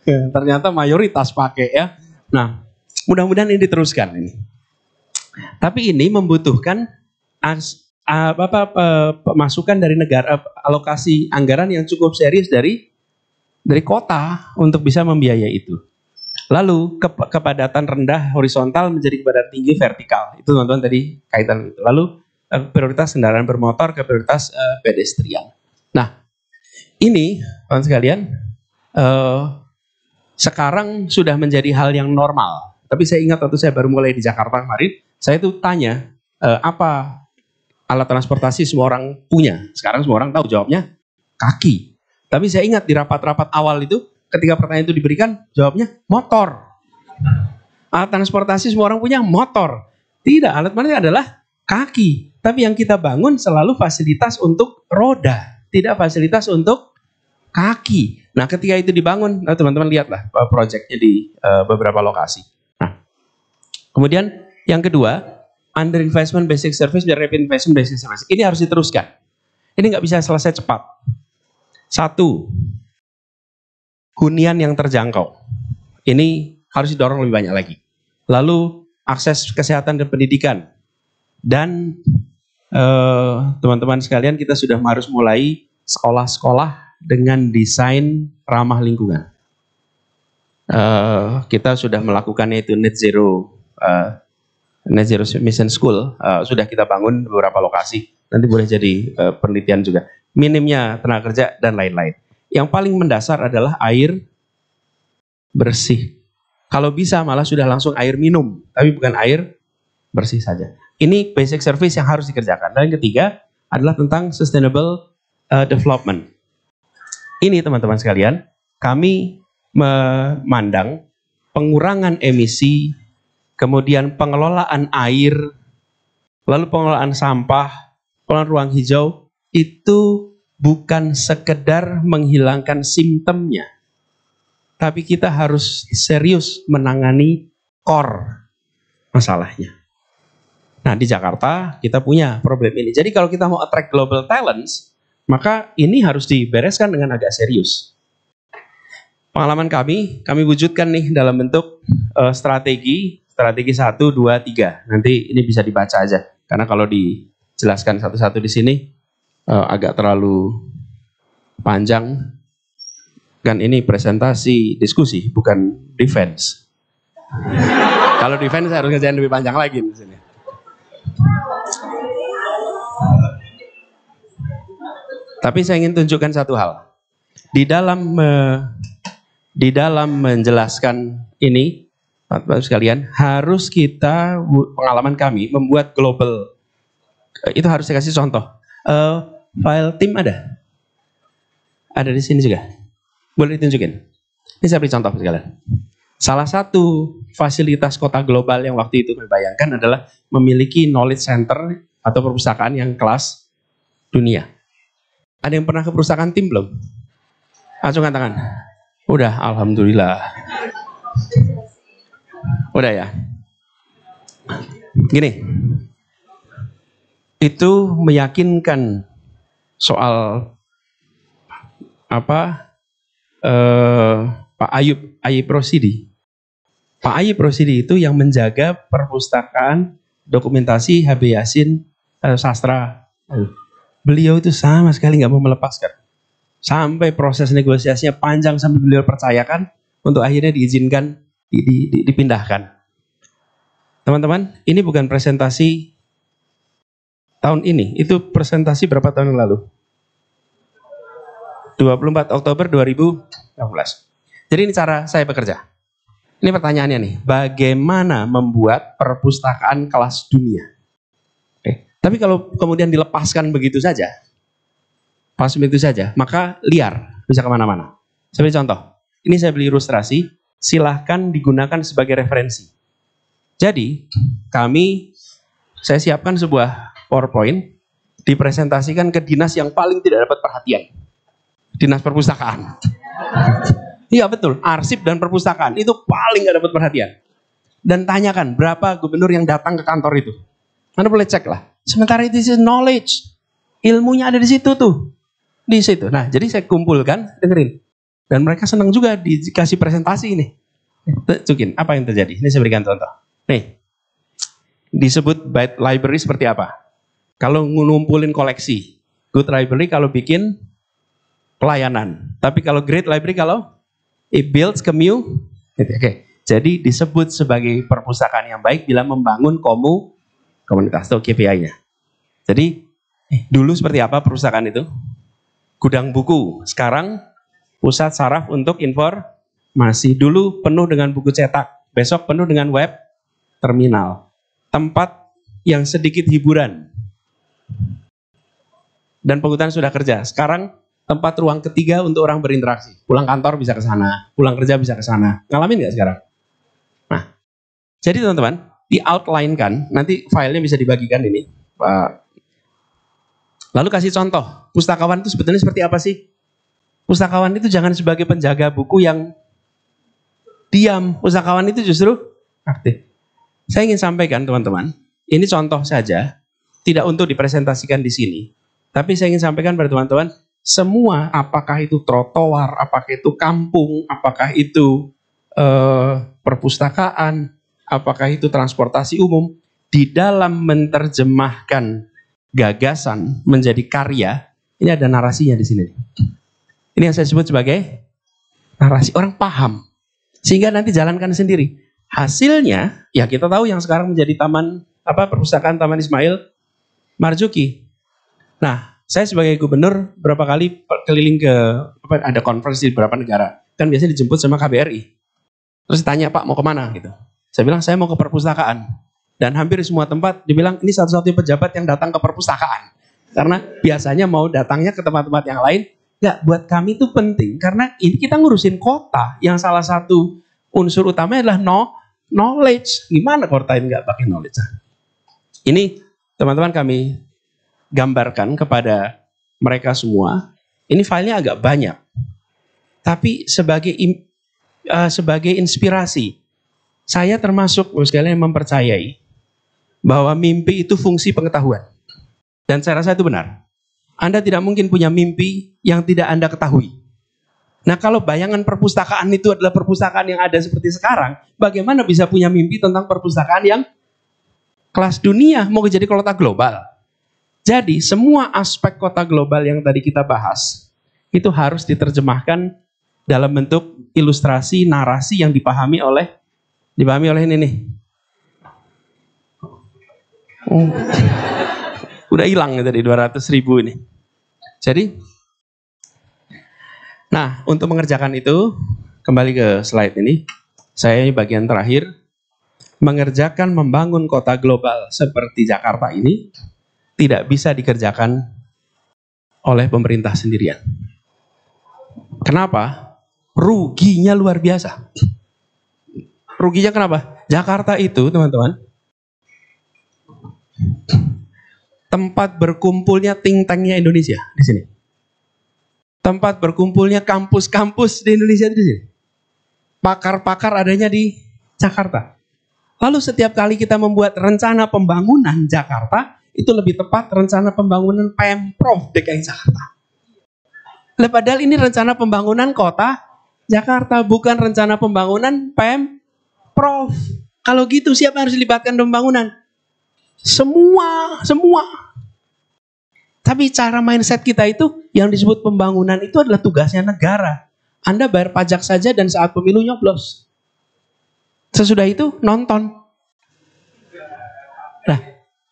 Ternyata mayoritas pakai ya. Nah, mudah-mudahan ini diteruskan ini. Tapi ini membutuhkan masukan dari negara, alokasi anggaran yang cukup serius dari dari kota untuk bisa membiayai itu. Lalu kepadatan rendah horizontal menjadi kepadatan tinggi vertikal. Itu teman-teman tadi kaitan itu. Lalu prioritas kendaraan bermotor ke prioritas pedestrian. Nah, ini teman sekalian sekarang sudah menjadi hal yang normal. Tapi saya ingat waktu saya baru mulai di Jakarta kemarin, saya tuh tanya apa alat transportasi semua orang punya. Sekarang semua orang tahu jawabnya kaki. Tapi saya ingat di rapat-rapat awal itu, ketika pertanyaan itu diberikan, jawabnya motor. Alat transportasi semua orang punya motor. Tidak, alat transportasi adalah kaki. Tapi yang kita bangun selalu fasilitas untuk roda, tidak fasilitas untuk kaki. Nah, ketika itu dibangun, teman-teman lihatlah proyeknya di beberapa lokasi. Nah, kemudian yang kedua, under investment basic service dan rapid investment basic service. Ini harus diteruskan. Ini nggak bisa selesai cepat. Satu, hunian yang terjangkau. Ini harus didorong lebih banyak lagi. Lalu akses kesehatan dan pendidikan. Dan teman-teman sekalian, kita sudah harus mulai sekolah-sekolah dengan desain ramah lingkungan. Kita sudah melakukannya itu net zero mission school. Sudah kita bangun beberapa lokasi. Nanti boleh jadi penelitian juga. Minimnya tenaga kerja dan lain-lain. Yang paling mendasar adalah air bersih. Kalau bisa malah sudah langsung air minum, tapi bukan air bersih saja. Ini basic service yang harus dikerjakan. Dan yang ketiga adalah tentang sustainable development. Ini teman-teman sekalian, kami memandang pengurangan emisi, kemudian pengelolaan air, lalu pengelolaan sampah, pengelolaan ruang hijau, itu bukan sekedar menghilangkan simptomnya, tapi kita harus serius menangani core masalahnya. Nah, di Jakarta kita punya problem ini. Jadi kalau kita mau attract global talents, maka ini harus dibereskan dengan agak serius. Pengalaman kami wujudkan nih dalam bentuk strategi 1, 2, 3. Nanti ini bisa dibaca aja, karena kalau dijelaskan satu-satu di sini agak terlalu panjang. Kan ini presentasi diskusi, bukan defense. Kalau defense saya harus ngerjain lebih panjang lagi di sini. Tapi saya ingin tunjukkan satu hal. Di dalam menjelaskan ini, Bapak sekalian, harus kita, pengalaman kami membuat global. Itu harus saya kasih contoh. File tim ada? Ada di sini juga. Boleh ditunjukin? Ini saya beri contoh sekalian. Salah satu fasilitas kota global yang waktu itu kami bayangkan adalah memiliki knowledge center atau perpustakaan yang kelas dunia. Ada yang pernah ke perpustakaan tim belum? Acungkan tangan. Udah, alhamdulillah. Udah ya. Gini. Itu meyakinkan soal apa? Pak Ayub Rosidi. Pak Ayub Rosidi itu yang menjaga perpustakaan dokumentasi HB Yasin sastra. Beliau itu sama sekali nggak mau melepaskan. Sampai proses negosiasinya panjang sampai beliau percayakan untuk akhirnya diizinkan dipindahkan. Teman-teman, ini bukan presentasi tahun ini, itu presentasi berapa tahun yang lalu? 24 Oktober 2016. Jadi ini cara saya bekerja. Ini pertanyaannya nih, bagaimana membuat perpustakaan kelas dunia? Oke. Tapi kalau kemudian dilepaskan begitu saja, maka liar, bisa kemana-mana. Saya beri contoh, ini saya beli ilustrasi, silahkan digunakan sebagai referensi. Jadi, saya siapkan sebuah PowerPoint, dipresentasikan ke dinas yang paling tidak dapat perhatian. Dinas perpustakaan. Iya betul, arsip dan perpustakaan itu paling gak dapat perhatian. Dan tanyakan berapa gubernur yang datang ke kantor itu. Anda boleh cek lah. Sementara itu knowledge, ilmunya ada di situ tuh, di situ. Nah, jadi saya kumpulkan, dengerin. Dan mereka senang juga dikasih presentasi ini. Tunjukin apa yang terjadi. Ini saya berikan contoh. Nih, disebut Byte Library seperti apa? Kalau ngumpulin koleksi, Good Library kalau bikin pelayanan. Tapi kalau great library, kalau it builds community. Oke. Jadi disebut sebagai perpustakaan yang baik bila membangun komunitas atau KPI-nya. Jadi dulu seperti apa perpustakaan itu? Gudang buku. Sekarang pusat saraf untuk informasi. Dulu penuh dengan buku cetak. Besok penuh dengan web terminal. Tempat yang sedikit hiburan. Dan penghutan sudah kerja. Sekarang tempat ruang ketiga untuk orang berinteraksi. Pulang kantor bisa ke sana, pulang kerja bisa ke sana. Ngalamin nggak sekarang? Nah, jadi teman-teman, di outline kan, nanti filenya bisa dibagikan ini. Lalu kasih contoh, pustakawan itu sebetulnya seperti apa sih? Pustakawan itu jangan sebagai penjaga buku yang diam. Pustakawan itu justru aktif. Saya ingin sampaikan teman-teman, ini contoh saja, tidak untuk dipresentasikan di sini. Tapi saya ingin sampaikan pada teman-teman, semua, apakah itu trotoar, apakah itu kampung, apakah itu perpustakaan, apakah itu transportasi umum, di dalam menerjemahkan gagasan menjadi karya, ini ada narasinya di sini. Ini yang saya sebut sebagai narasi. Orang paham, sehingga nanti jalankan sendiri. Hasilnya, ya kita tahu yang sekarang menjadi taman perpustakaan Taman Ismail Marzuki. Nah, saya sebagai gubernur berapa kali keliling ke ada conference di beberapa negara, kan biasanya dijemput sama KBRI. Terus ditanya, Pak mau kemana gitu. Saya bilang saya mau ke perpustakaan. Dan hampir semua tempat dibilang ini satu-satunya pejabat yang datang ke perpustakaan. Karena biasanya mau datangnya ke tempat-tempat yang lain. Enggak, buat kami itu penting. Karena ini kita ngurusin kota. Yang salah satu unsur utamanya adalah knowledge. Gimana kota ini nggak pakai knowledge? Ini teman-teman kami gambarkan kepada mereka semua. Ini filenya agak banyak. Tapi sebagai inspirasi, saya termasuk sekalian yang mempercayai bahwa mimpi itu fungsi pengetahuan. Dan saya rasa itu benar. Anda tidak mungkin punya mimpi yang tidak Anda ketahui. Nah, kalau bayangan perpustakaan itu adalah perpustakaan yang ada seperti sekarang, bagaimana bisa punya mimpi tentang perpustakaan yang kelas dunia, mau jadi kota global? Jadi, semua aspek kota global yang tadi kita bahas, itu harus diterjemahkan dalam bentuk ilustrasi, narasi yang dipahami oleh ini nih. Udah hilang tadi 200.000 ini. Jadi, nah untuk mengerjakan itu, kembali ke slide ini, saya ini bagian terakhir, mengerjakan membangun kota global seperti Jakarta ini, tidak bisa dikerjakan oleh pemerintah sendirian. Kenapa? Ruginya luar biasa. Ruginya kenapa? Jakarta itu, teman-teman, tempat berkumpulnya think tanknya Indonesia di sini. Tempat berkumpulnya kampus-kampus di Indonesia di sini. Pakar-pakar adanya di Jakarta. Lalu setiap kali kita membuat rencana pembangunan Jakarta, itu lebih tepat rencana pembangunan Pemprov DKI Jakarta. Padahal ini rencana pembangunan kota Jakarta, bukan rencana pembangunan Pemprov. Kalau gitu siapa yang harus dilibatkan dalam pembangunan? Semua. Tapi cara mindset kita itu, yang disebut pembangunan itu adalah tugasnya negara. Anda bayar pajak saja dan saat pemilu nyoblos. Sesudah itu nonton. Nah,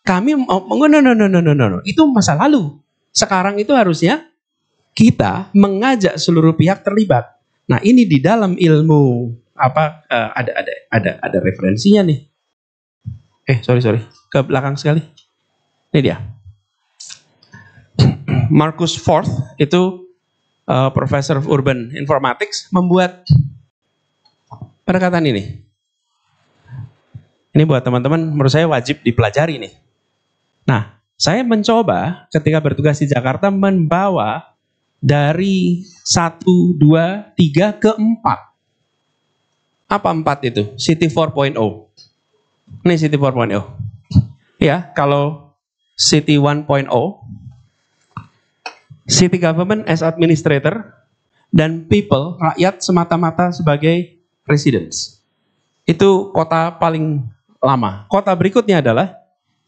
kami no. Itu masa lalu. Sekarang itu harusnya kita mengajak seluruh pihak terlibat. Nah, ini di dalam ilmu ada referensinya nih. Sorry. Ke belakang sekali. Ini dia. Marcus Forth itu Professor of Urban Informatics membuat pendekatan ini. Ini buat teman-teman menurut saya wajib dipelajari nih. Nah, saya mencoba ketika bertugas di Jakarta membawa dari 1, 2, 3 ke 4. Apa 4 itu? City 4.0. Ini City 4.0. Ya, kalau City 1.0, City Government as Administrator, dan People, rakyat semata-mata sebagai Residents. Itu kota paling lama. Kota berikutnya adalah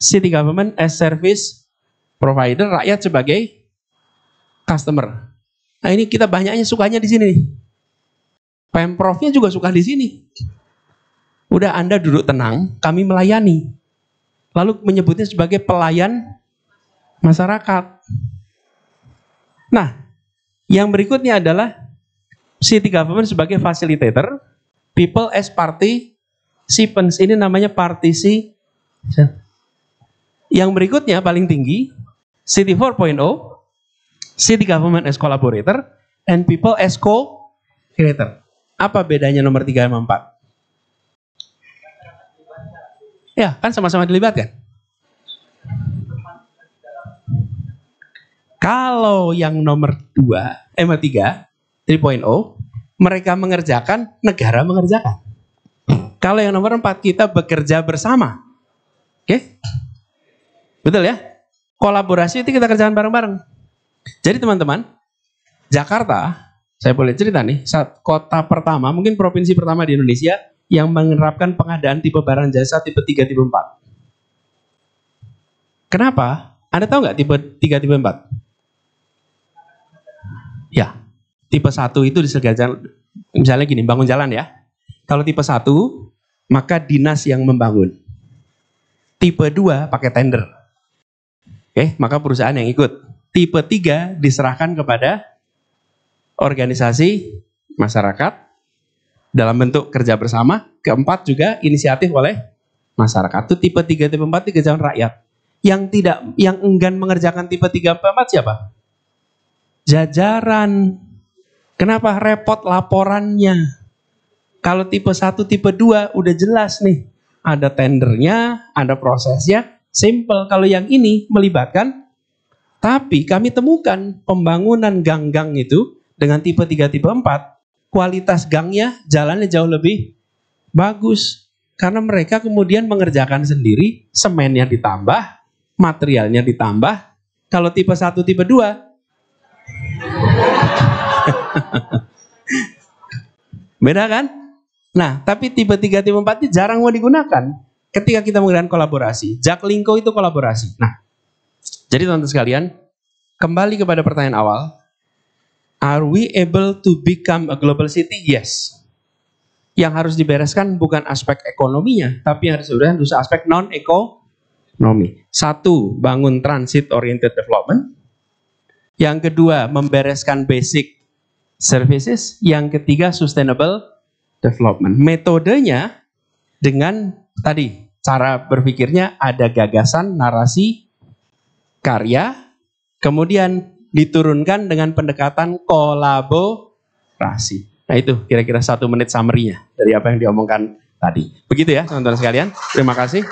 City Government as Service Provider, rakyat sebagai customer. Nah ini kita banyaknya sukanya di sini nih. Pemprovnya juga suka di sini. Udah Anda duduk tenang, kami melayani. Lalu menyebutnya sebagai pelayan masyarakat. Nah, yang berikutnya adalah city government sebagai facilitator, people as participants. Ini namanya partisi. Yang berikutnya paling tinggi, city 4.0, city government as collaborator, and people as co-creator. Apa bedanya nomor 3 sama 4? Ya, kan sama-sama dilibatkan. Kalau yang nomor 3, 3.0, mereka mengerjakan, negara mengerjakan. Kalau yang nomor 4, kita bekerja bersama. Oke? Betul ya? Kolaborasi itu kita kerjakan bareng-bareng. Jadi teman-teman, Jakarta, saya boleh cerita nih, kota pertama, mungkin provinsi pertama di Indonesia yang menerapkan pengadaan tipe barang jasa tipe 3, tipe 4. Kenapa? Anda tahu nggak tipe 3, tipe 4? Ya, tipe 1 itu disegarkan, misalnya gini, bangun jalan ya. Kalau tipe 1, maka dinas yang membangun. Tipe 2 pakai tender. Oke, maka perusahaan yang ikut. Tipe 3 diserahkan kepada organisasi masyarakat dalam bentuk kerja bersama. Keempat juga inisiatif oleh masyarakat. Itu tipe 3, tipe 4 dikerjakan rakyat. Yang enggan mengerjakan tipe 3, 4 siapa? Jajaran. Kenapa? Repot laporannya. Kalau tipe 1, tipe 2 udah jelas nih. Ada tendernya, ada prosesnya, simple. Kalau yang ini melibatkan, tapi kami temukan pembangunan gang-gang itu dengan tipe 3, tipe 4, kualitas gangnya, jalannya jauh lebih bagus. Karena mereka kemudian mengerjakan sendiri, semennya ditambah, materialnya ditambah. Kalau tipe 1, tipe 2, beda kan? Nah, tapi tipe 3, tipe 4 itu jarang mau digunakan ketika kita menggunakan kolaborasi. Jaklingko itu kolaborasi. Nah, jadi teman-teman sekalian, kembali kepada pertanyaan awal. Are we able to become a global city? Yes. Yang harus dibereskan bukan aspek ekonominya, tapi harus dibereskan aspek non-ekonomi. 1, bangun transit oriented development. Yang kedua, membereskan basic services. Yang ketiga, sustainable development. Metodenya dengan tadi, cara berpikirnya ada gagasan, narasi, karya, kemudian diturunkan dengan pendekatan kolaborasi. Nah itu kira-kira 1 menit summary-nya dari apa yang diomongkan tadi. Begitu ya teman-teman sekalian. Terima kasih.